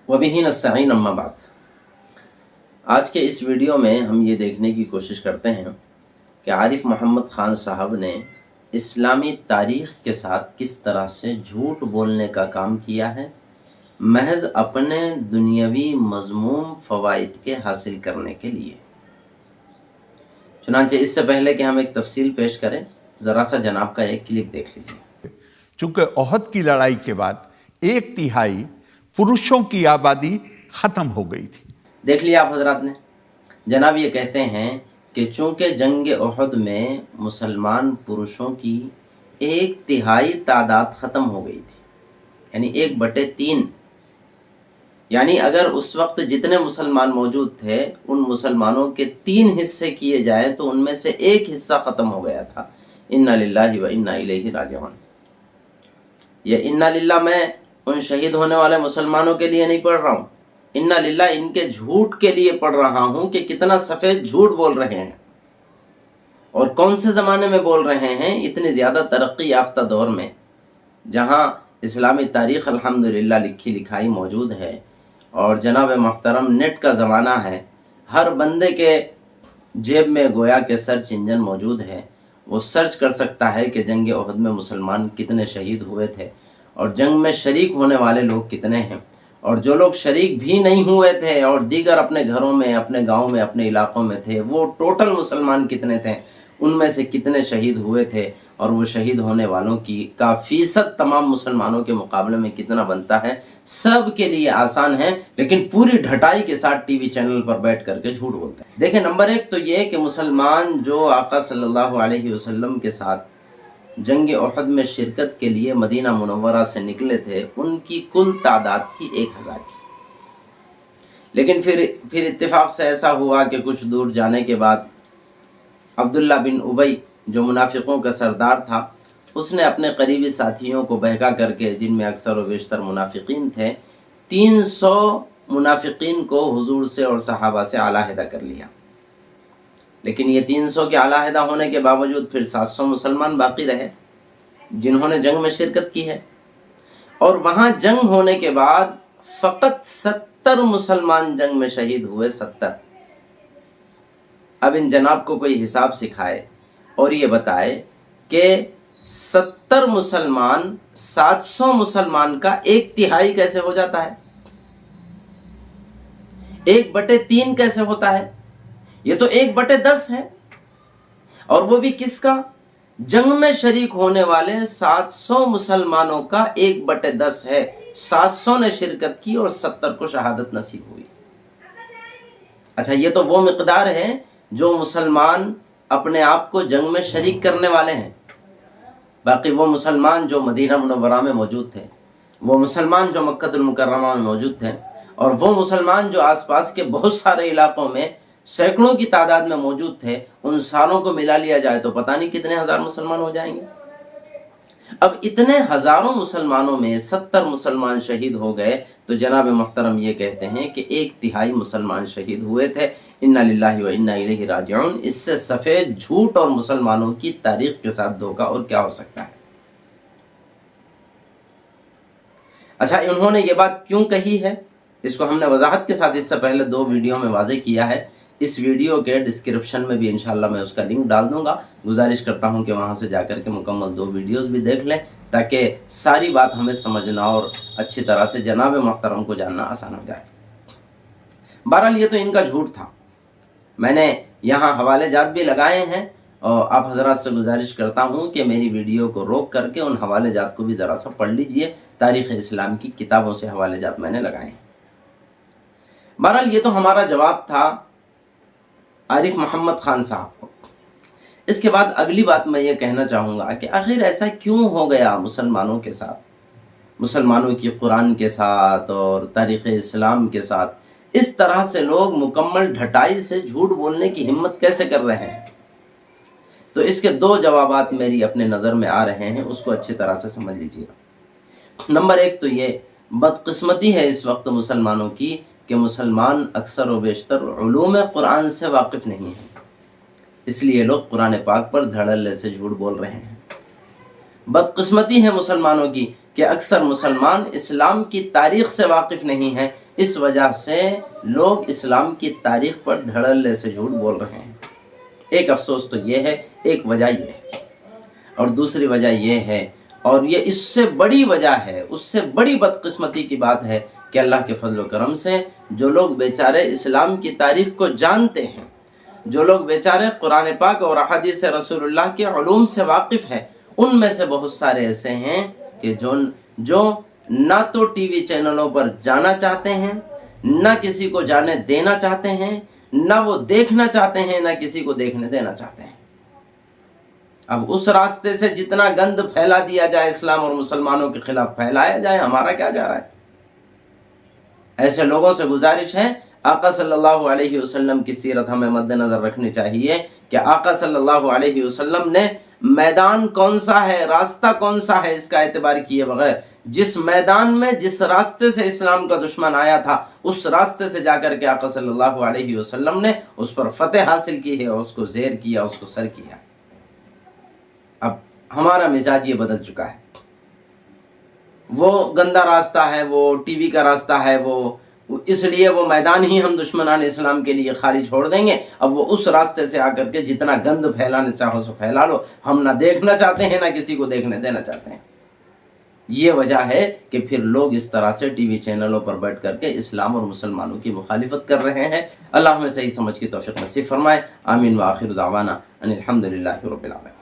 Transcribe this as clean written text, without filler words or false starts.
وبہ نستعین اما بعد۔ آج کے اس ویڈیو میں ہم یہ دیکھنے کی کوشش کرتے ہیں کہ عارف محمد خان صاحب نے اسلامی تاریخ کے ساتھ کس طرح سے جھوٹ بولنے کا کام کیا ہے، محض اپنے دنیاوی مذموم فوائد کے حاصل کرنے کے لیے۔ چنانچہ اس سے پہلے کہ ہم ایک تفصیل پیش کریں، ذرا سا جناب کا ایک کلپ دیکھ لیجیے۔ چونکہ احد کی لڑائی کے بعد 1/3 پروشوں کی آبادی ختم ہو گئی تھی۔ دیکھ لیا آپ حضرات نے، جناب یہ کہتے ہیں کہ چونکہ جنگ احد میں مسلمان پروشوں کی 1/3 تعداد ختم ہو گئی تھی، یعنی 1/3، یعنی اگر اس وقت جتنے مسلمان موجود تھے ان مسلمانوں کے 3 حصے کیے جائیں تو ان میں سے 1 حصہ ختم ہو گیا تھا۔ انا للہ و انا الیہ راجعون۔ یہ انا للہ میں ان شہید ہونے والے مسلمانوں کے لیے نہیں پڑھ رہا ہوں، انا للہ ان کے جھوٹ کے لیے پڑھ رہا ہوں کہ کتنا سفید جھوٹ بول رہے ہیں، اور کون سے زمانے میں بول رہے ہیں، اتنی زیادہ ترقی یافتہ دور میں جہاں اسلامی تاریخ الحمدللہ لکھی لکھائی موجود ہے، اور جناب محترم نیٹ کا زمانہ ہے، ہر بندے کے جیب میں گویا کہ سرچ انجن موجود ہے، وہ سرچ کر سکتا ہے کہ جنگ احد میں مسلمان کتنے شہید ہوئے تھے اور جنگ میں شریک ہونے والے لوگ کتنے ہیں، اور جو لوگ شریک بھی نہیں ہوئے تھے اور دیگر اپنے گھروں میں، اپنے گاؤں میں، اپنے علاقوں میں تھے، وہ ٹوٹل مسلمان کتنے تھے، ان میں سے کتنے شہید ہوئے تھے، اور وہ شہید ہونے والوں کا فیصد تمام مسلمانوں کے مقابلے میں کتنا بنتا ہے۔ سب کے لیے آسان ہے، لیکن پوری ڈھٹائی کے ساتھ ٹی وی چینل پر بیٹھ کر کے جھوٹ بولتے ہیں۔ دیکھیں، نمبر 1 تو یہ کہ مسلمان جو آقا صلی اللہ علیہ وسلم کے ساتھ جنگ احد میں شرکت کے لیے مدینہ منورہ سے نکلے تھے، ان کی کل تعداد تھی 1000 کی، لیکن پھر اتفاق سے ایسا ہوا کہ کچھ دور جانے کے بعد عبداللہ بن ابی جو منافقوں کا سردار تھا، اس نے اپنے قریبی ساتھیوں کو بہکا کر کے، جن میں اکثر و بیشتر منافقین تھے، 300 منافقین کو حضور سے اور صحابہ سے علیحدہ کر لیا۔ لیکن یہ 300 کے علیحدہ ہونے کے باوجود پھر 700 مسلمان باقی رہے جنہوں نے جنگ میں شرکت کی ہے، اور وہاں جنگ ہونے کے بعد فقط 70 مسلمان جنگ میں شہید ہوئے، 70۔ اب ان جناب کو کوئی حساب سکھائے اور یہ بتائے کہ 70 مسلمان 700 مسلمان کا 1/3 کیسے ہو جاتا ہے، 1/3 کیسے ہوتا ہے؟ یہ تو 1/10 ہے، اور وہ بھی کس کا؟ جنگ میں شریک ہونے والے 700 مسلمانوں کا 1/10 ہے۔ 700 نے شرکت کی اور 70 کو شہادت نصیب ہوئی۔ اچھا، یہ تو وہ مقدار ہے جو مسلمان اپنے آپ کو جنگ میں شریک کرنے والے ہیں۔ باقی وہ مسلمان جو مدینہ منورہ میں موجود تھے، وہ مسلمان جو مکہ المکرمہ میں موجود تھے، اور وہ مسلمان جو آس پاس کے بہت سارے علاقوں میں سینکڑوں کی تعداد میں موجود تھے، ان ساروں کو ملا لیا جائے تو پتہ نہیں کتنے ہزار مسلمان ہو جائیں گے۔ اب اتنے ہزاروں مسلمانوں میں 70 مسلمان شہید ہو گئے تو جناب محترم یہ کہتے ہیں کہ 1/3 مسلمان شہید ہوئے تھے۔ انا للہ و انا الیہ راجعون۔ اس سے سفید جھوٹ اور مسلمانوں کی تاریخ کے ساتھ دھوکہ اور کیا ہو سکتا ہے؟ اچھا، انہوں نے یہ بات کیوں کہی ہے، اس کو ہم نے وضاحت کے ساتھ اس سے پہلے 2 ویڈیو میں واضح کیا ہے۔ اس ویڈیو کے ڈسکرپشن میں بھی انشاءاللہ میں اس کا لنک ڈال دوں گا۔ گزارش کرتا ہوں کہ وہاں سے جا کر کے مکمل 2 ویڈیوز بھی دیکھ لیں تاکہ ساری بات ہمیں سمجھنا اور اچھی طرح سے جناب محترم کو جاننا آسان ہو جائے۔ بہرحال یہ تو ان کا جھوٹ تھا۔ میں نے یہاں حوالے جات بھی لگائے ہیں، اور آپ حضرات سے گزارش کرتا ہوں کہ میری ویڈیو کو روک کر کے ان حوالے جات کو بھی ذرا سا پڑھ لیجئے۔ تاریخ اسلام کی کتابوں سے حوالے جات میں نے لگائے ہیں۔ بہرحال یہ تو ہمارا جواب تھا عارف محمد خان صاحب کو۔ اس کے بعد اگلی بات میں یہ کہنا چاہوں گا کہ آخر ایسا کیوں ہو گیا مسلمانوں کے ساتھ، مسلمانوں کی قرآن کے ساتھ اور تاریخ اسلام کے ساتھ اس طرح سے لوگ مکمل ڈھٹائی سے جھوٹ بولنے کی ہمت کیسے کر رہے ہیں؟ تو اس کے 2 جوابات میری اپنے نظر میں آ رہے ہیں، اس کو اچھی طرح سے سمجھ لیجیے۔ نمبر 1 تو یہ بدقسمتی ہے اس وقت مسلمانوں کی کہ مسلمان اکثر و بیشتر علوم قرآن سے واقف نہیں ہیں، اس لیے لوگ قرآن پاک پر دھڑلے سے جھوٹ بول رہے ہیں۔ بدقسمتی ہے مسلمانوں کی کہ اکثر مسلمان اسلام کی تاریخ سے واقف نہیں ہیں، اس وجہ سے لوگ اسلام کی تاریخ پر دھڑلے سے جھوٹ بول رہے ہیں۔ ایک افسوس تو یہ ہے، ایک وجہ یہ ہے، اور دوسری وجہ یہ ہے، اور یہ اس سے بڑی وجہ ہے، اس سے بڑی بدقسمتی کی بات ہے کہ اللہ کے فضل و کرم سے جو لوگ بیچارے اسلام کی تاریخ کو جانتے ہیں، جو لوگ بیچارے قرآن پاک اور احادیث رسول اللہ کے علوم سے واقف ہیں، ان میں سے بہت سارے ایسے ہیں کہ جو نہ تو ٹی وی چینلوں پر جانا چاہتے ہیں، نہ کسی کو جانے دینا چاہتے ہیں، نہ وہ دیکھنا چاہتے ہیں، نہ کسی کو دیکھنے دینا چاہتے ہیں۔ اب اس راستے سے جتنا گند پھیلا دیا جائے، اسلام اور مسلمانوں کے خلاف پھیلایا جائے، ہمارا کیا جا رہا ہے؟ ایسے لوگوں سے گزارش ہے، آقا صلی اللہ علیہ وسلم کی سیرت ہمیں مد نظر رکھنی چاہیے کہ آقا صلی اللہ علیہ وسلم نے میدان کون سا ہے، راستہ کون سا ہے، اس کا اعتبار کیے بغیر جس میدان میں جس راستے سے اسلام کا دشمن آیا تھا، اس راستے سے جا کر کے آقا صلی اللہ علیہ وسلم نے اس پر فتح حاصل کی ہے، اور اس کو زیر کیا، اس کو سر کیا۔ اب ہمارا مزاج یہ بدل چکا ہے، وہ گندا راستہ ہے، وہ ٹی وی کا راستہ ہے، وہ اس لیے وہ میدان ہی ہم دشمنان اسلام کے لیے خالی چھوڑ دیں گے۔ اب وہ اس راستے سے آ کر کے جتنا گند پھیلانا چاہو سو پھیلا لو، ہم نہ دیکھنا چاہتے ہیں، نہ کسی کو دیکھنے دینا چاہتے ہیں۔ یہ وجہ ہے کہ پھر لوگ اس طرح سے ٹی وی چینلوں پر بیٹھ کر کے اسلام اور مسلمانوں کی مخالفت کر رہے ہیں۔ اللہ ہمیں صحیح سمجھ کی توفیق نصیب فرمائے۔ آمین وآخر دعوانا ان الحمدللہ رب العالمین۔